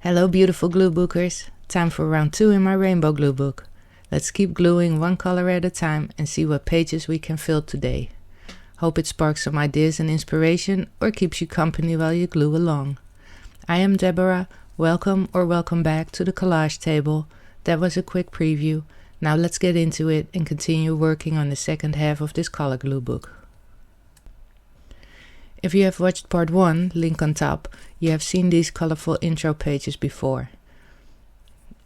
Hello beautiful glue bookers, time for round 2 in my rainbow glue book. Let's keep gluing one color at a time and see what pages we can fill today. Hope it sparks some ideas and inspiration or keeps you company while you glue along. I am Deborah, welcome or welcome back to the collage table. That was a quick preview, now let's get into it and continue working on the second half of this color glue book. If you have watched part 1, link on top, you have seen these colorful intro pages before.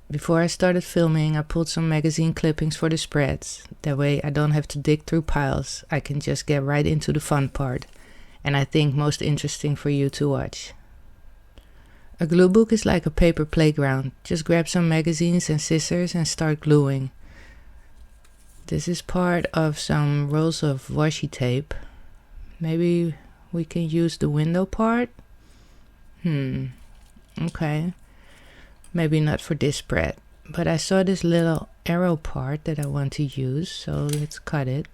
Before I started filming, I pulled some magazine clippings for the spreads. That way I don't have to dig through piles, I can just get right into the fun part. And I think most interesting for you to watch. A glue book is like a paper playground. Just grab some magazines and scissors and start gluing. This is part of some rolls of washi tape. Maybe we can use the window part? Okay. Maybe not for this spread. But I saw this little arrow part that I want to use, so let's cut it.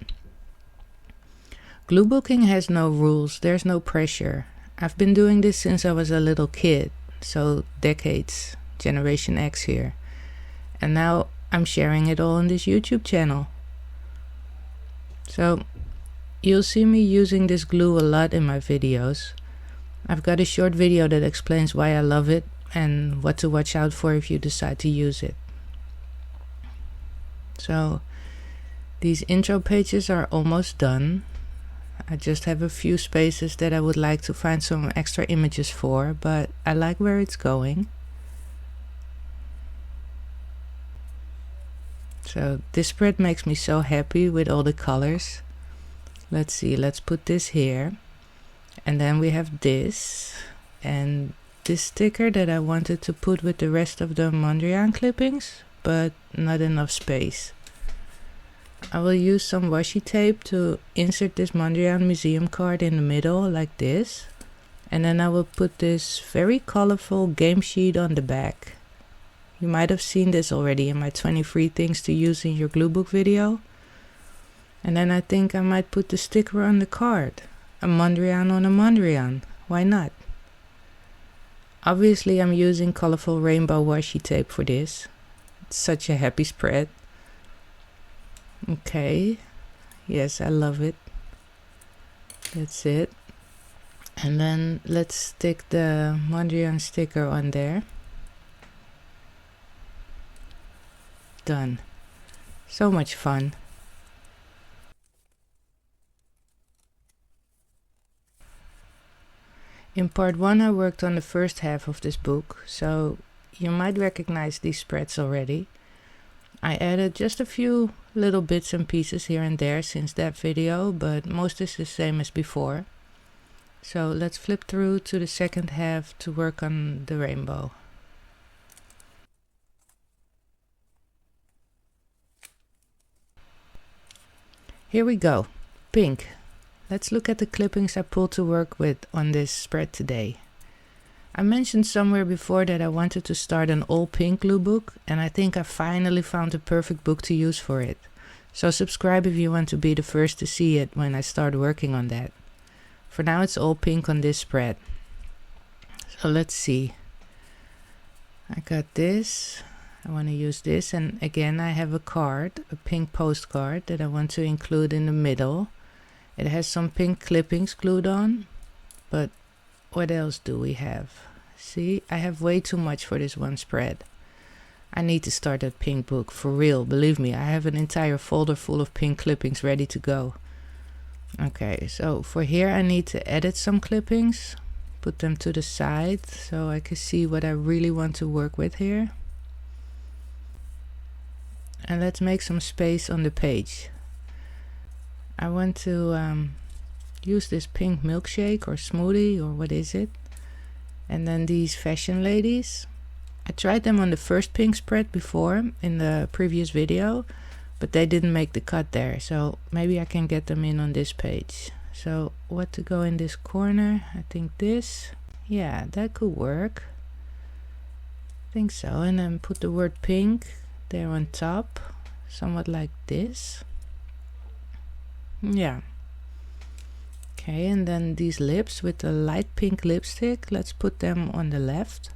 Gluebooking has no rules, there's no pressure. I've been doing this since I was a little kid, so decades, Generation X here. And now I'm sharing it all on this YouTube channel. So you'll see me using this glue a lot in my videos. I've got a short video that explains why I love it and what to watch out for if you decide to use it. So these intro pages are almost done. I just have a few spaces that I would like to find some extra images for, but I like where it's going. So this spread makes me so happy with all the colors. Let's see, let's put this here. And then we have this. And this sticker that I wanted to put with the rest of the Mondrian clippings, but not enough space. I will use some washi tape to insert this Mondrian museum card in the middle like this. And then I will put this very colorful game sheet on the back. You might have seen this already in my 23 things to use in your glue book video. And then I think I might put the sticker on the card. A Mondrian on a Mondrian. Why not? Obviously I'm using colorful rainbow washi tape for this. It's such a happy spread. Okay. Yes, I love it. That's it. And then let's stick the Mondrian sticker on there. Done. So much fun. In part 1 I worked on the first half of this book, so you might recognize these spreads already. I added just a few little bits and pieces here and there since that video, but most is the same as before. So let's flip through to the second half to work on the rainbow. Here we go, pink. Let's look at the clippings I pulled to work with on this spread today. I mentioned somewhere before that I wanted to start an all pink glue book, and I think I finally found the perfect book to use for it. So subscribe if you want to be the first to see it when I start working on that. For now it's all pink on this spread. So let's see. I got this. I want to use this, and again I have a card, a pink postcard that I want to include in the middle. It has some pink clippings glued on, but what else do we have? See, I have way too much for this one spread. I need to start that pink book, for real, believe me, I have an entire folder full of pink clippings ready to go. Okay, so for here I need to edit some clippings, put them to the side so I can see what I really want to work with here. And let's make some space on the page. I want to use this pink milkshake or smoothie, or what is it? And then these fashion ladies. I tried them on the first pink spread before in the previous video, but they didn't make the cut there, so maybe I can get them in on this page. So what to go in this corner? I think this. Yeah, that could work. I think so. And then put the word pink there on top, somewhat like this. Yeah. Okay, and then these lips with the light pink lipstick, let's put them on the left.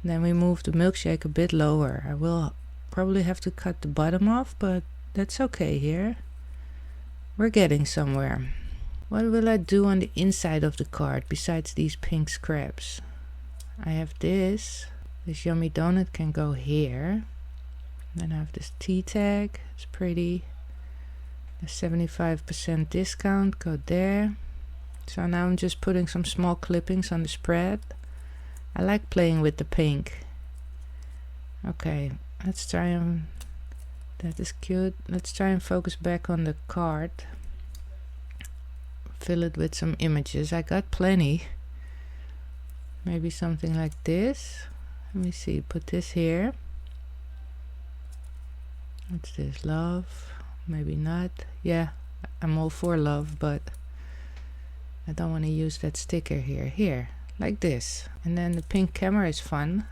Then we move the milkshake a bit lower. I will probably have to cut the bottom off, but that's okay here. We're getting somewhere. What will I do on the inside of the card besides these pink scraps? I have this. This yummy donut can go here. Then I have this tea tag. It's pretty. The 75% discount, go there. So now I'm just putting some small clippings on the spread. I like playing with the pink. Okay, let's try and... That is cute. Let's try and focus back on the card. Fill it with some images. I got plenty. Maybe something like this. Let me see, put this here. What's this, love? Maybe not. Yeah, I'm all for love, but I don't want to use that sticker here. Here, like this. And then the pink camera is fun.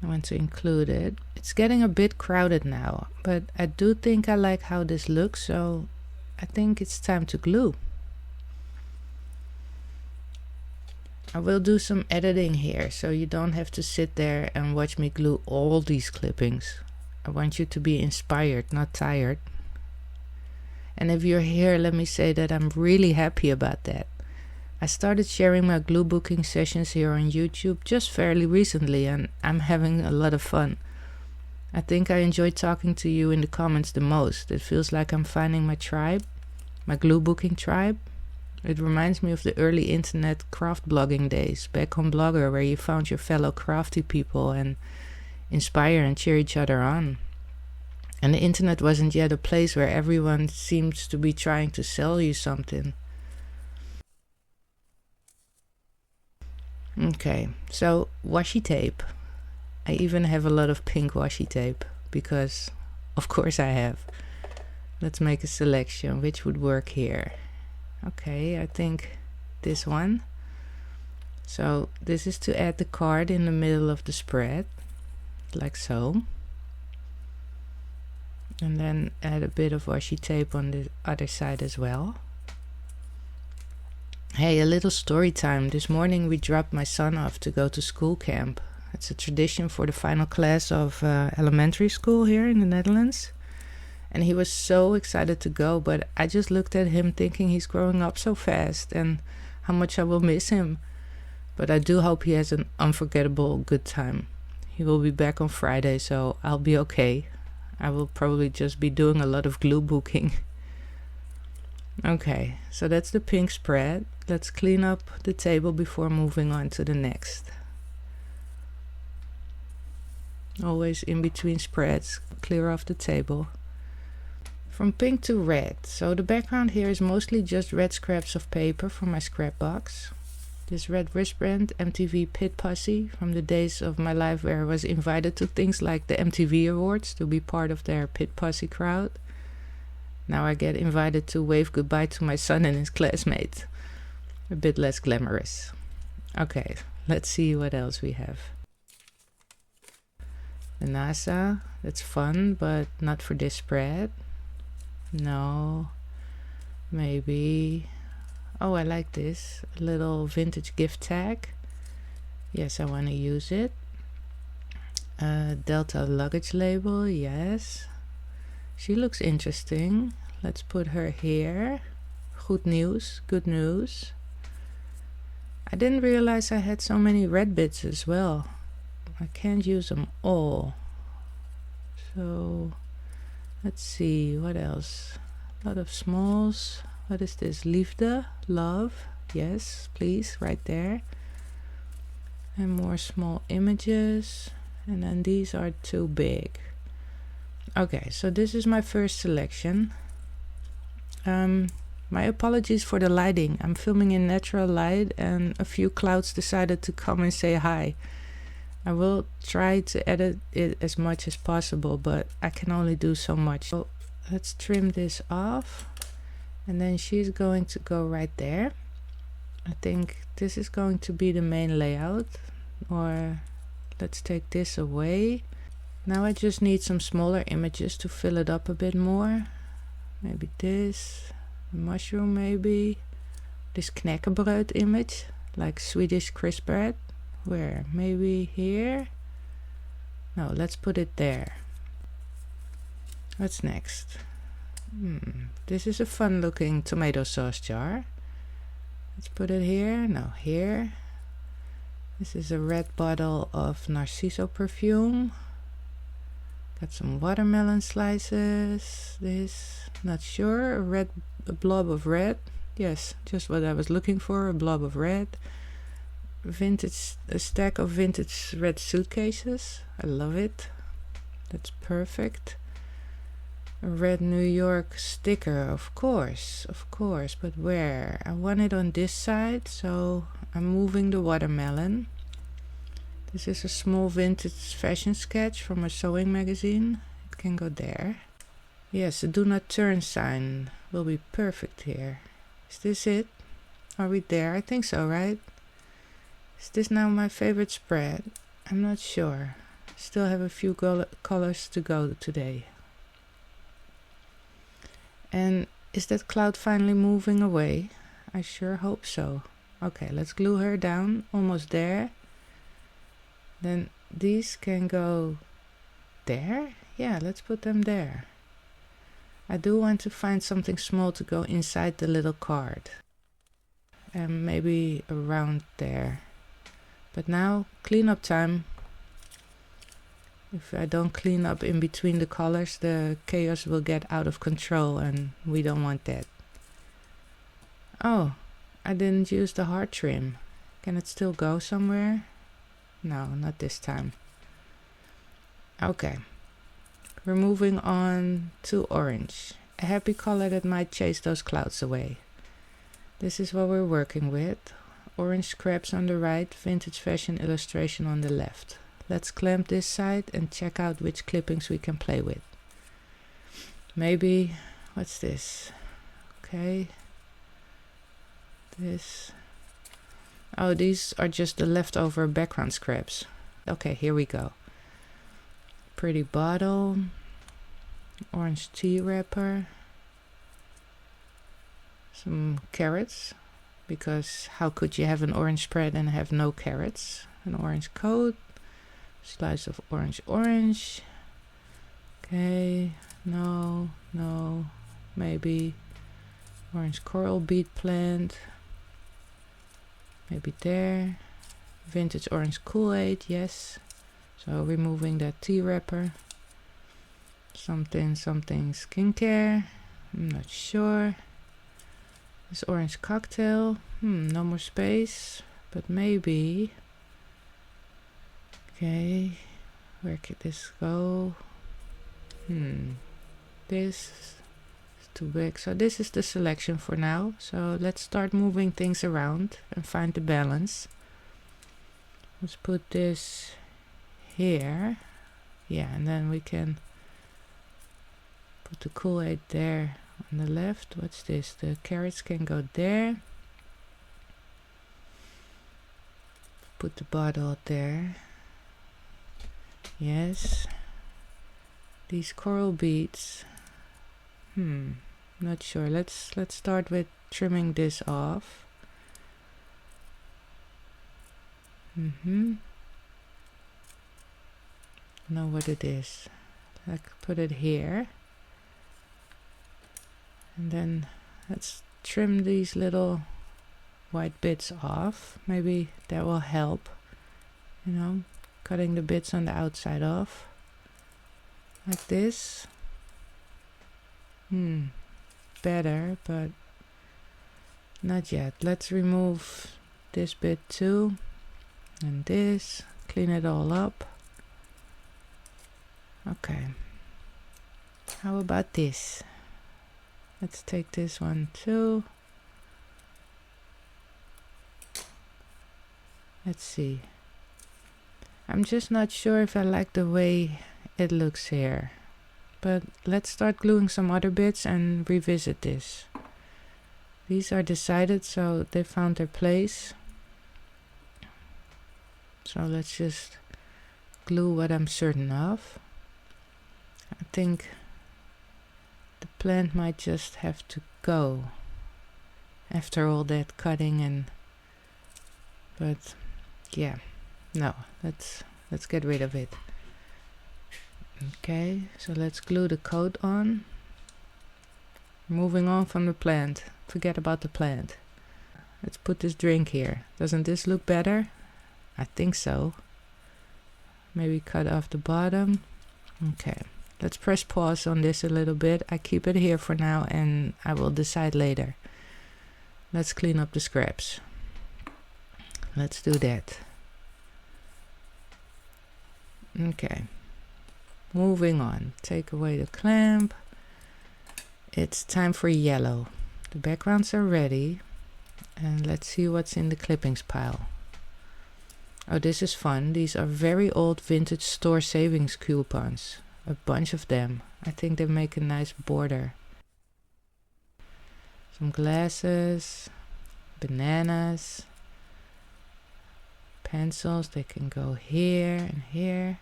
I want to include it. It's getting a bit crowded now, but I do think I like how this looks, so I think it's time to glue. I will do some editing here, so you don't have to sit there and watch me glue all these clippings. I want you to be inspired, not tired. And if you're here, let me say that I'm really happy about that. I started sharing my gluebooking sessions here on YouTube just fairly recently, and I'm having a lot of fun. I think I enjoy talking to you in the comments the most. It feels like I'm finding my tribe, my gluebooking tribe. It reminds me of the early internet craft blogging days, back on Blogger, where you found your fellow crafty people and inspire and cheer each other on. And the internet wasn't yet a place where everyone seems to be trying to sell you something. Okay, so washi tape. I even have a lot of pink washi tape because of course I have. Let's make a selection. Which would work here? Okay, I think this one. So this is to add the card in the middle of the spread, like so. And then add a bit of washi tape on the other side as well. Hey, a little story time. This morning we dropped my son off to go to school camp. It's a tradition for the final class of elementary school here in the Netherlands. And he was so excited to go, but I just looked at him thinking he's growing up so fast and how much I will miss him. But I do hope he has an unforgettable good time. He will be back on Friday, so I'll be okay. I will probably just be doing a lot of gluebooking. Okay, so that's the pink spread. Let's clean up the table before moving on to the next. Always in between spreads, clear off the table. From pink to red. So the background here is mostly just red scraps of paper from my scrap box. This red wristband, MTV Pit Pussy, from the days of my life where I was invited to things like the MTV Awards to be part of their Pit Pussy crowd. Now I get invited to wave goodbye to my son and his classmates. A bit less glamorous. Okay, let's see what else we have. The NASA, that's fun, but not for this spread. No, maybe. Oh, I like this. A little vintage gift tag. Yes, I want to use it. Delta luggage label, yes. She looks interesting. Let's put her here. Good news, good news. I didn't realize I had so many red bits as well. I can't use them all. So, let's see, what else? A lot of smalls. What is this? Liefde, love. Yes, please, right there. And more small images. And then these are too big. Okay, so this is my first selection. My apologies for the lighting. I'm filming in natural light and a few clouds decided to come and say hi. I will try to edit it as much as possible, but I can only do so much. So let's trim this off. And then she's going to go right there. I think this is going to be the main layout. Or let's take this away. Now I just need some smaller images to fill it up a bit more. Maybe this, mushroom maybe. This knäckebröd image, like Swedish crisp bread. Where? Maybe here? No, let's put it there. What's next? This is a fun looking tomato sauce jar. Let's put it here. No, here. This is a red bottle of Narciso perfume. Got some watermelon slices. This, not sure. A blob of red. Yes, just what I was looking for, a blob of red. A stack of vintage red suitcases. I love it. That's perfect. A red New York sticker, of course, but where? I want it on this side, so I'm moving the watermelon. This is a small vintage fashion sketch from a sewing magazine. It can go there. Yes, a do not turn sign will be perfect here. Is this it? Are we there? I think so, right? Is this now my favorite spread? I'm not sure. Still have a few colors to go today. And is that cloud finally moving away? I sure hope so. Okay, let's glue her down. Almost there. Then these can go there. Yeah, let's put them there. I do want to find something small to go inside the little card. And maybe around there. But now, cleanup time. If I don't clean up in between the colors, the chaos will get out of control and we don't want that. Oh, I didn't use the hard trim. Can it still go somewhere? No, not this time. Okay, we're moving on to orange. A happy color that might chase those clouds away. This is what we're working with. Orange scraps on the right, vintage fashion illustration on the left. Let's clamp this side and check out which clippings we can play with. Maybe, what's this? Okay. This. Oh, these are just the leftover background scraps. Okay, here we go. Pretty bottle. Orange tea wrapper. Some carrots. Because how could you have an orange spread and have no carrots? An orange coat. Slice of orange. Okay, no, maybe orange coral bead plant. Maybe there. Vintage orange Kool-Aid, yes. So removing that tea wrapper. Something skincare. I'm not sure. This orange cocktail. No more space, but maybe. Okay, where could this go? This is too big. So this is the selection for now. So let's start moving things around and find the balance. Let's put this here. Yeah, and then we can put the Kool-Aid there on the left. What's this? The carrots can go there. Put the bottle there. Yes. These coral beads. Not sure. Let's start with trimming this off. Know what it is. I could put it here. And then let's trim these little white bits off. Maybe that will help. You know, cutting the bits on the outside off. Like this. Better, but not yet. Let's remove this bit too. And this. Clean it all up. Okay. How about this? Let's take this one too. Let's see. I'm just not sure if I like the way it looks here. But let's start gluing some other bits and revisit this. These are decided, so they found their place. So let's just glue what I'm certain of. I think the plant might just have to go after all that cutting but yeah, No, let's get rid of it. Okay, so let's glue the coat on. Moving on from the plant. Forget about the plant. Let's put this drink here. Doesn't this look better? I think so. Maybe cut off the bottom. Okay, let's press pause on this a little bit. I keep it here for now and I will decide later. Let's clean up the scraps. Let's do that. Okay, moving on. Take away the clamp. It's time for yellow. The backgrounds are ready. And let's see what's in the clippings pile. Oh, this is fun. These are very old vintage store savings coupons. A bunch of them. I think they make a nice border. Some glasses, bananas, pencils. They can go here and here.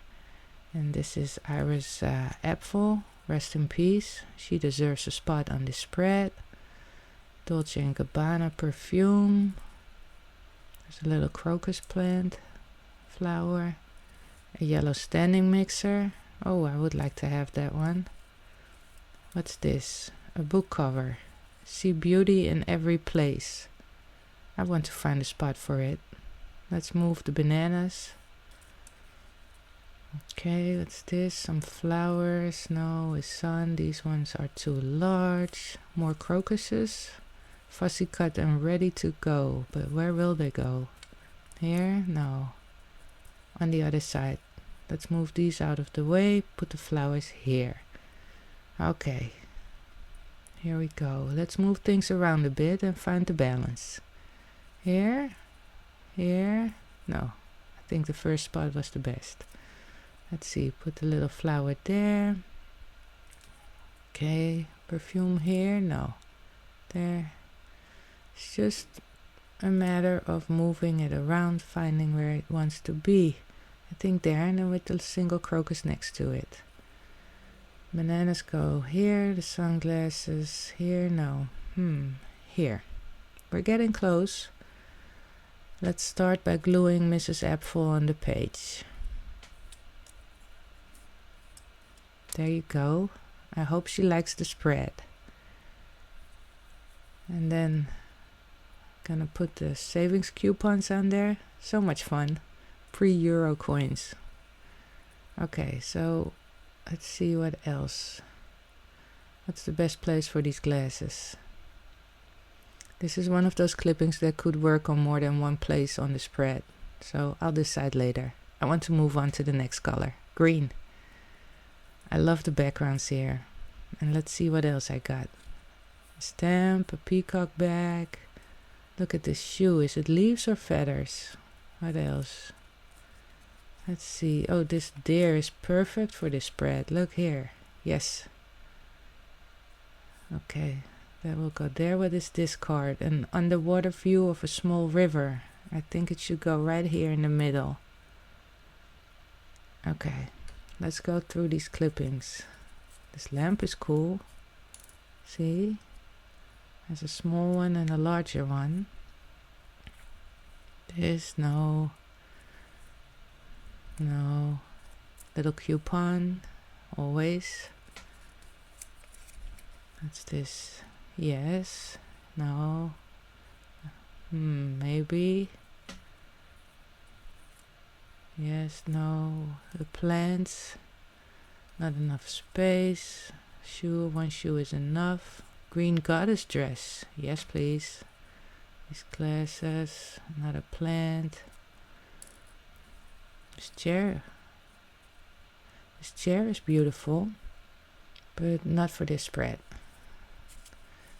And this is Iris Apfel. Rest in peace. She deserves a spot on this spread. Dolce & Gabbana perfume. There's a little crocus plant. Flower. A yellow standing mixer. Oh, I would like to have that one. What's this? A book cover. See beauty in every place. I want to find a spot for it. Let's move the bananas. Okay, what's this? Some flowers. No, a sun. These ones are too large. More crocuses. Fussy cut and ready to go. But where will they go? Here? No. On the other side. Let's move these out of the way. Put the flowers here. Okay. Here we go. Let's move things around a bit and find the balance. Here. Here. No. I think the first spot was the best. Let's see. Put a little flower there. Okay. Perfume here. No. There. It's just a matter of moving it around, finding where it wants to be. I think there, and then with the single crocus next to it. Bananas go here, the sunglasses here, no. Here. We're getting close. Let's start by gluing Mrs. Apfel on the page. There you go. I hope she likes the spread. And then gonna put the savings coupons on there. So much fun. Pre-euro coins. Okay, so let's see what else. What's the best place for these glasses? This is one of those clippings that could work on more than one place on the spread. So I'll decide later. I want to move on to the next color. Green. I love the backgrounds here. And let's see what else I got. A stamp, a peacock bag. Look at this shoe. Is it leaves or feathers? What else? Let's see. Oh, this deer is perfect for this spread. Look here. Yes. Okay. That will go there. What is this card? An underwater view of a small river. I think it should go right here in the middle. Okay. Let's go through these clippings. This lamp is cool. See? There's a small one and a larger one. This, no. No. Little coupon. Always. What's this? Yes. No. Maybe. Yes, no. The plants. Not enough space. Shoe. One shoe is enough. Green goddess dress. Yes, please. These glasses. Another plant. This chair. This chair is beautiful, but not for this spread.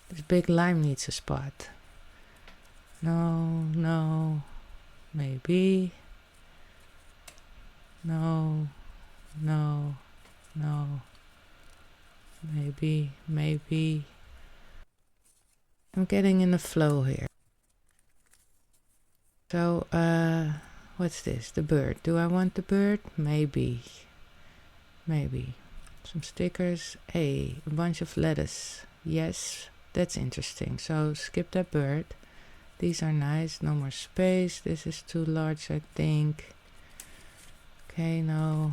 This big lime needs a spot. No, no. Maybe. No, no, no. Maybe, maybe. I'm getting in the flow here. So, what's this? The bird. Do I want the bird? Maybe. Maybe. Some stickers. Hey, a bunch of lettuce. Yes, that's interesting. So, skip that bird. These are nice. No more space. This is too large, I think. Okay, no,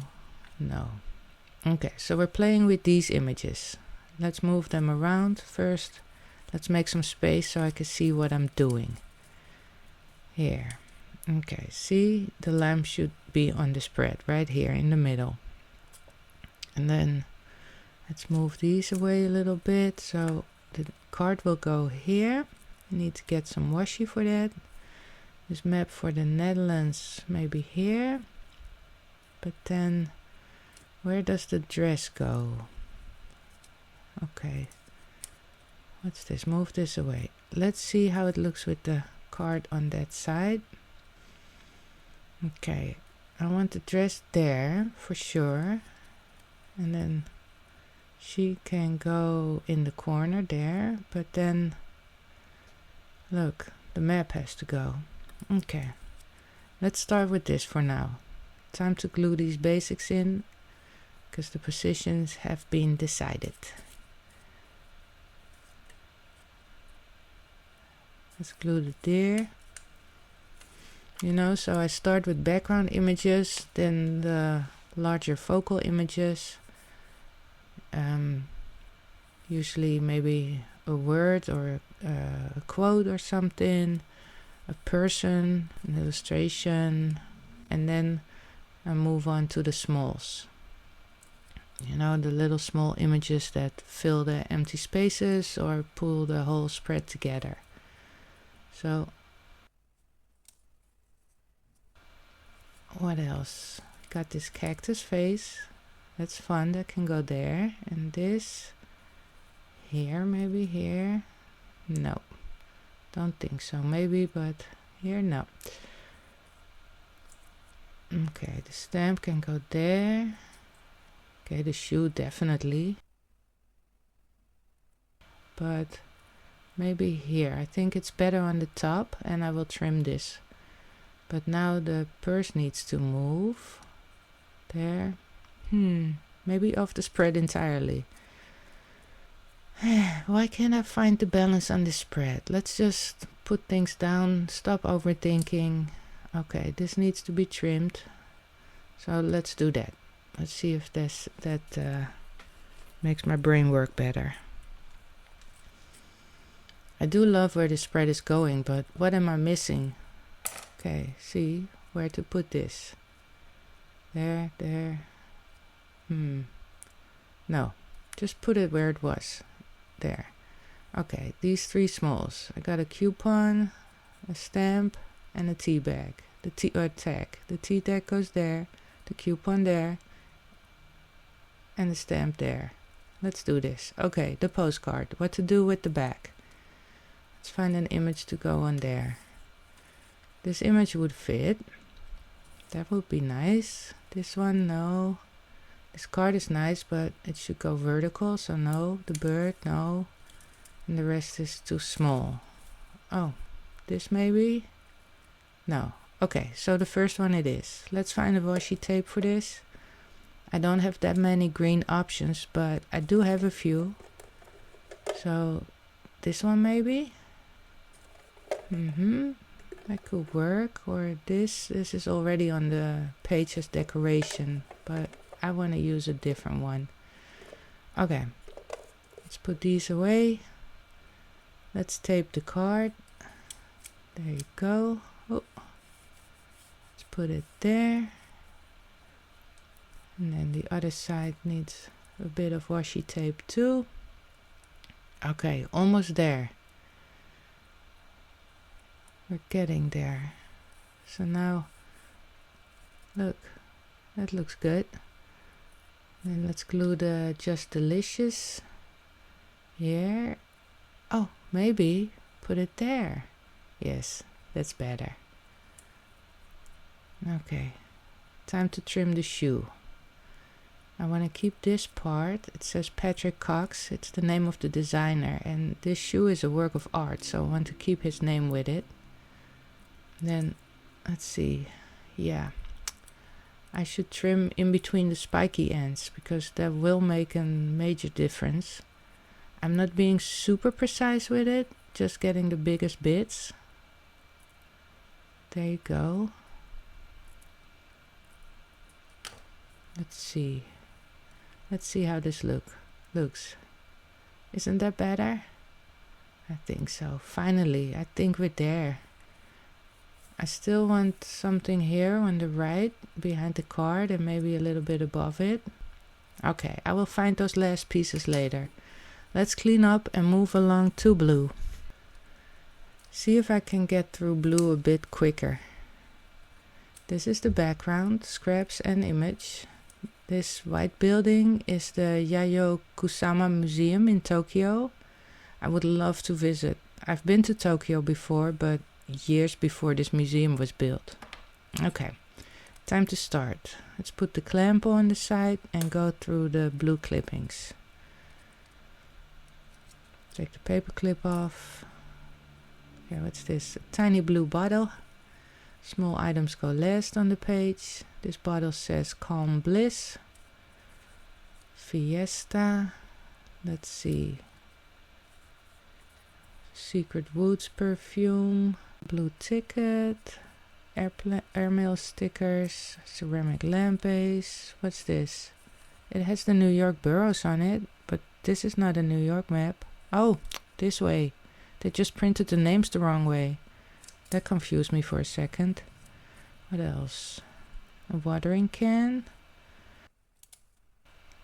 no. Okay, so we're playing with these images. Let's move them around first. Let's make some space so I can see what I'm doing. Here. Okay, see, the lamp should be on the spread right here in the middle. And then let's move these away a little bit so the card will go here. I need to get some washi for that. This map for the Netherlands maybe here. But then where does the dress go? Okay. What's this? Move this away. Let's see how it looks with the card on that side. Okay. I want the dress there for sure. And then she can go in the corner there. But then look, the map has to go. Okay. Let's start with this for now. Time to glue these basics in, because the positions have been decided. Let's glue the deer. You know, so I start with background images, then the larger focal images. Usually maybe a word or a quote or something, a person, an illustration, and then I move on to the smalls. You know, the little small images that fill the empty spaces or pull the whole spread together. So, what else? Got this cactus face. That's fun, that can go there. And this here, maybe here. No, don't think so. Maybe, but here, no. Okay, the stamp can go there. Okay, the shoe definitely. But maybe here. I think it's better on the top, and I will trim this. But now the purse needs to move. There. Maybe off the spread entirely. Why can't I find the balance on the spread? Let's just put things down, stop overthinking. Okay, this needs to be trimmed. So let's do that. Let's see if that makes my brain work better. I do love where the spread is going, but what am I missing? Okay, see where to put this. There. No, just put it where it was. There. Okay, these three smalls. I got a coupon, a stamp, and a tea bag. The tea tag. The tea tag goes there, the coupon there, and the stamp there. Let's do this. Okay, the postcard. What to do with the back? Let's find an image to go on there. This image would fit. That would be nice. This one, no. This card is nice, but it should go vertical, so no. The bird, no. And the rest is too small. Oh, this maybe? No. Okay, so the first one it is. Let's find a washi tape for this. I don't have that many green options, but I do have a few. So this one maybe? That could work. Or this is already on the page as decoration, but I want to use a different one. Okay, let's put these away. Let's tape the card. There you go. Oh. Let's put it there. And then the other side needs a bit of washi tape too. Okay, almost there. We're getting there. So now, look, that looks good. Then let's glue the Just Delicious here. Oh, maybe put it there. Yes, that's better. Okay, time to trim the shoe. I want to keep this part. It says Patrick Cox. It's the name of the designer, and this shoe is a work of art, so I want to keep his name with it. Then let's see. Yeah, I should trim in between the spiky ends, because that will make a major difference. I'm not being super precise with it, just getting the biggest bits. There you go. Let's see. Let's see how this looks. Isn't that better? I think so. Finally, I think we're there. I still want something here on the right behind the card and maybe a little bit above it. Okay, I will find those last pieces later. Let's clean up and move along to blue. See if I can get through blue a bit quicker. This is the background, scraps and image. This white building is the Yayoi Kusama Museum in Tokyo. I would love to visit. I've been to Tokyo before, but years before this museum was built. Okay, time to start. Let's put the clamp on the side and go through the blue clippings. Take the paper clip off. Okay, what's this? A tiny blue bottle. Small items go last on the page. This bottle says Calm Bliss. Fiesta. Let's see. Secret Woods perfume. Blue ticket. Airmail stickers. Ceramic lamp base. What's this? It has the New York boroughs on it, but this is not a New York map. Oh, this way. They just printed the names the wrong way. That confused me for a second. What else? A watering can.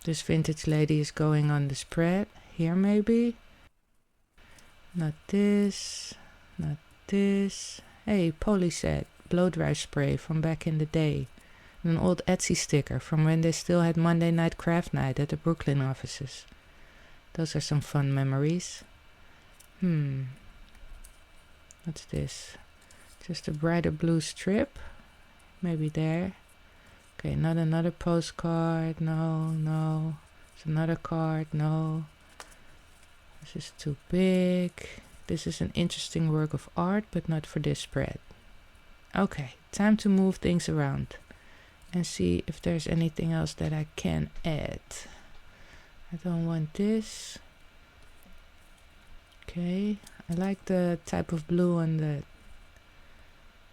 This vintage lady is going on the spread. Here maybe. Not this. Not this. Hey, Poly set. Blow dry spray from back in the day. And an old Etsy sticker from when they still had Monday night craft night at the Brooklyn offices. Those are some fun memories. What's this? Just a brighter blue strip. Maybe there. Okay, not another postcard. No. It's another card. No. This is too big. This is an interesting work of art, but not for this spread. Okay, time to move things around and see if there's anything else that I can add. I don't want this. Okay, I like the type of blue on the...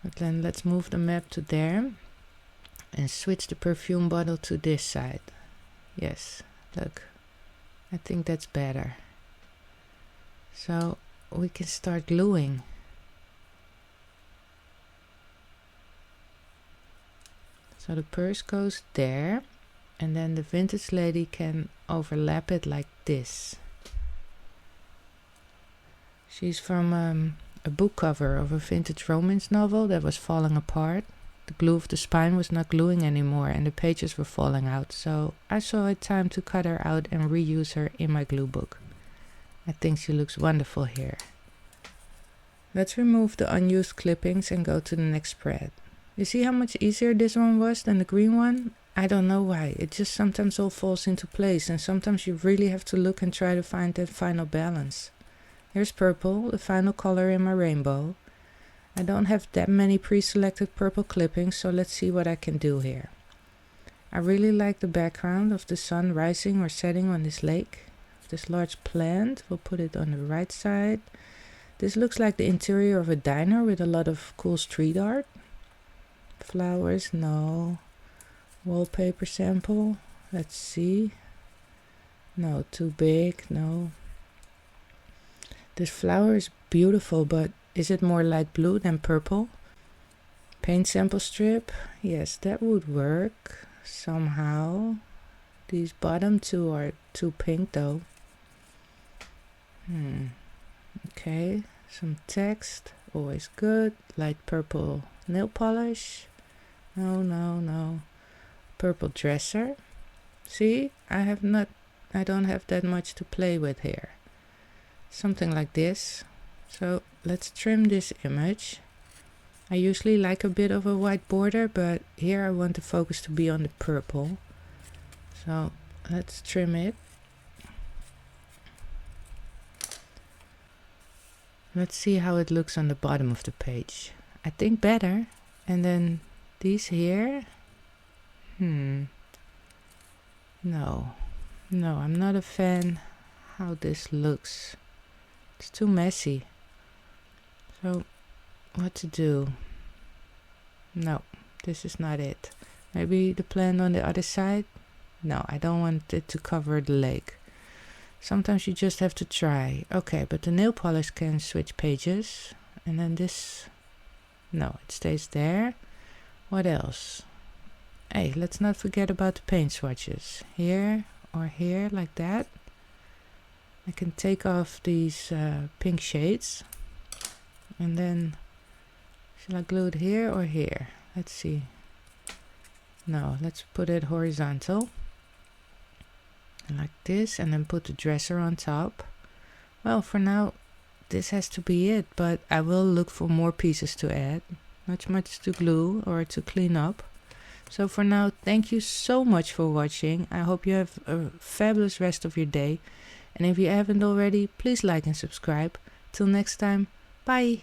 But then let's move the map to there and switch the perfume bottle to this side. Yes, look, I think that's better. So we can start gluing. So the purse goes there, and then the vintage lady can overlap it like this. She's from a book cover of a vintage romance novel that was falling apart. The glue of the spine was not gluing anymore and the pages were falling out, so I saw it time to cut her out and reuse her in my glue book. I think she looks wonderful here. Let's remove the unused clippings and go to the next spread. You see how much easier this one was than the green one? I don't know why, it just sometimes all falls into place and sometimes you really have to look and try to find that final balance. Here's purple, the final color in my rainbow. I don't have that many pre-selected purple clippings, so let's see what I can do here. I really like the background of the sun rising or setting on this lake. This large plant, we'll put it on the right side. This looks like the interior of a diner with a lot of cool street art. Flowers, no. Wallpaper sample, let's see. No, too big, no. This flower is beautiful, but is it more light blue than purple? Paint sample strip, yes, that would work somehow. These bottom two are too pink though. Okay, some text, always good. Light purple nail polish. No. Purple dresser. See, I don't have that much to play with here. Something like this. So let's trim this image. I usually like a bit of a white border, but here I want the focus to be on the purple. So let's trim it. Let's see how it looks on the bottom of the page. I think better. And then these here. No, I'm not a fan how this looks. It's too messy. So what to do? No, this is not it. Maybe the plant on the other side. No, I don't want it to cover the lake. Sometimes you just have to try. Okay, but the nail polish can switch pages. And then this, no, it stays there. What else? Hey, let's not forget about the paint swatches. Here or here, like that. I can take off these pink shades. And then, shall I glue it here or here? Let's see. No, let's put it horizontal. Like this, and then put the dresser on top. Well, for now, this has to be it, but I will look for more pieces to add. Not much to glue or to clean up. So for now, thank you so much for watching. I hope you have a fabulous rest of your day. And if you haven't already, please like and subscribe. Till next time, bye!